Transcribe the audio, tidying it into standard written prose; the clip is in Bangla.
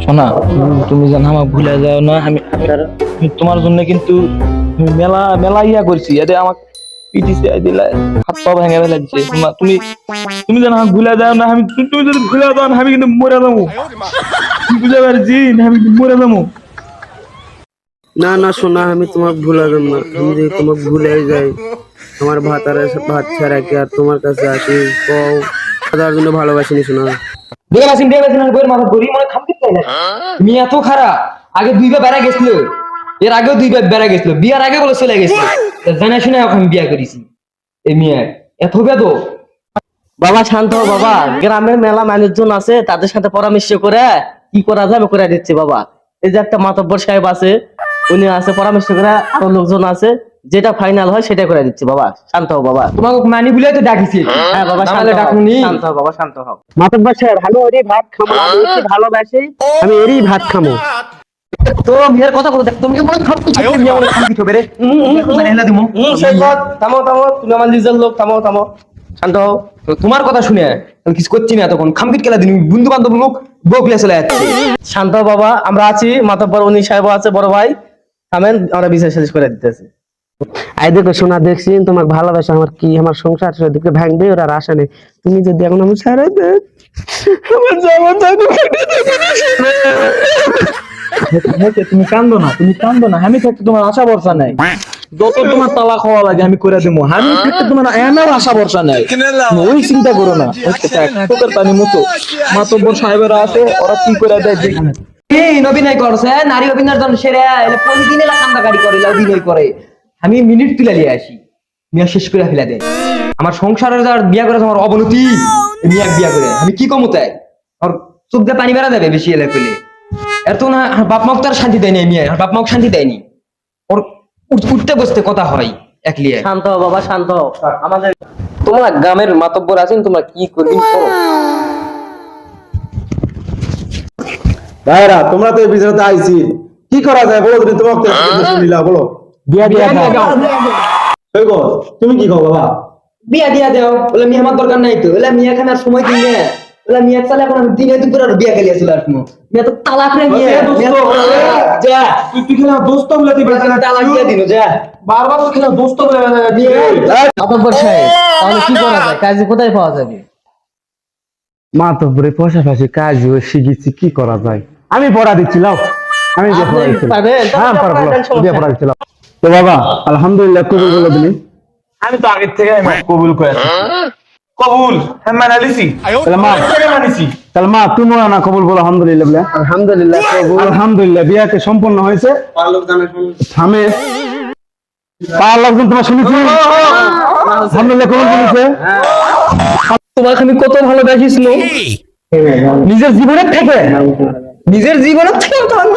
শোনা, তুমি যেন আমার ভুলে যাও না। আমি আমি তোমার জন্য কিন্তু আমি মেলা মেলা ইয়া করছি। এতে আমার পিটিছে দিলে হাত পা ভেঙে ফেলে দিচ্ছে। তুমি তুমি যেন আমাকে ভুলে যাও না। তুমি যদি ভুলে যাও না আমি কিন্তু মরে যাবো। বুঝতে পারছি না, আমি কিন্তু মরে যাবো। না না সোনা, আমি তোমাকে ভুলা যাব না। আমি যদি তোমাকে ভুলে যাই, আমার ভাত ছাড়া কি আর তোমার কাছে আসি কও? তার জন্য ভালোবাসিনি সোনা। দেখে বইয়ের মাথা ধরি মনে খামকে তাই না। তুমি এত খারাপ। আগে দুইবার বেড়া গেছিল, এর আগেও দুইবার বেড়া গেছিল, বিয়ার আগে বলে চলে গেছে। জানা শুনে এখন আমি বিয়া করেছি। এই মেয়ে এত বেদ। বাবা শান্ত হও বাবা, গ্রামের মেলা মানুষজন আছে, তাদের সাথে পরামর্শ করে কি করা যাবে করে দিচ্ছি বাবা। এই যে একটা মাতব্বর সাহেব আছে, উনি আছে, পরামর্শ করে আরো লোকজন আছে, যেটা ফাইনাল হয় সেটা করে দিচ্ছি বাবা। শান্ত হও বাবা। তোমাকে মানি বলে তো ডাকিছি। হ্যাঁ বাবা শান্ত নাহলে হও, ডাকুনি। শান্ত হও বাবা, শান্ত হও। মাতব্বর সাহেব, ভালো এরই ভাত খামো, আমি একে ভালোবাসি, আমি এরই ভাত খামো। তো মেয়ের কথা বলতে তুমি কি মনে খারাপ কিছু মেয়ে মনে খারাপ কিছু বেরে মানে হেলা দিমু। সেই লোক, থামো থামো, তুমি আমার নিজের লোক, থামো থামো, শান্ত হও। তো তোমার কথা শুনে আমি কিছু করছি না। তখন খামকিট খেলা দিন বন্ধু বান্ধব লোক বউ ফেলে চলে যাচ্ছে। শান্ত হও বাবা, আমরা আছি, মাতব্বর উনি সাহেব আছে, বড় ভাই, থামেন, আমরা বিচার শেষ করে দিতেছি। আই দেখো শোনা, দেখছি তোমার ভালোবাসা আমার কি আমার সংসার সেদিকে ভাঙবে, ওরা আর আশা নেই। তুমি যদি এখন আমি ছাড়া দেন, আমার যাওয়া থাকবে। তুমি কান্দো না, তুমি কান্দো না। আমি থাকতে তোমার আশা ভরসা নাই। যত তোমার তালাক হওয়া লাগে আমি করে দেবো। আমি থাকতে তোমার এনার আশা ভরসা নাই। তুমি ওই চিন্তা করো না। তোদের পানি মতো মাতব্বর সাহেবেরা আছে, ওরা কি করে দেয় যেখানে। অভিনয় করছে নারী অভিনয়ের জন্য সেরে প্রতিদিন এলা কান্দাকারি করে, অভিনয় করে। আমি মিনিট তুলে নিয়ে আসি, মিয়া শেষ করে ফেলে দেয়। আমার সংসারের যার বিয়া করে আমার অবনতি। মিয়া বিয়া করে আমি কি কমু তাই? আর চোখ দিয়ে পানি বেড়া যাবে বেশি এলে পেলে। এর তো না বাপ মাকে তার শান্তি দেয়নি। মিয়া বাপ মাকে শান্তি দেয়নি। ওর উঠতে বসতে কথা হয় একলিয়ে। শান্ত হও বাবা, শান্ত হও। আমাদের তোমরা গ্রামের মাতব্বর আছেন, তোমরা কি করবি করো। ভাইরা, তোমরা তো এই বিচারতে আইছি, কি করা যায় বলো? তুমি তোমাকে শুনিলা বলো। বিয়া দিয়া দাও, সৈকত, তুমি কি কও বাবা? বিয়া দিয়া দাও। বলে মিয়া আমার দরকার নাই তো। বলে মিয়া খানার সময় দিনে বলে মিয়া চালে এখন আমি দিনে দুপুর আর বিয়া খেলিয়ে চলে আসবো। মিয়া তো তালাক রে মিয়া। যা তুই খেলা দোস্ত বলে দিবে, তালাক দিয়ে দিন যা। বারবার তো খেলা দোস্ত বলে দিয়ে। মাতব্বর সাহেব, তাহলে কি করা যায়? কাজে কোথায় পাওয়া যাবে? মাতব্বরের পাশাপাশি কাজ শিখেছি, কি করা যায়? আমি পড়া দিচ্ছিলাম, আমি যে পড়া দিচ্ছিলাম। পারবেন? হ্যাঁ পারবো, দিয়ে পড়া দিচ্ছিলাম। তো বাবা আলহামদুলিল্লাহ কবুল বলে দিলি। আমি তো আগের থেকে কবুল করে কবুল হ্যাঁ মানালিছি। তাহলে মা তুমি না কবুল বলো আলহামদুলিল্লাহ বলে। আলহামদুলিল্লাহ কবুল। আলহামদুলিল্লাহ বিয়াকে সম্পন্ন হয়েছে। থামে পার লোকজন তোমার শুনেছি, আলহামদুলিল্লাহ কবুল বলেছে। তোমাকে আমি কত ভালোবাসিস নিজের জীবনের থেকে, নিজের জীবনের থেকে তোমার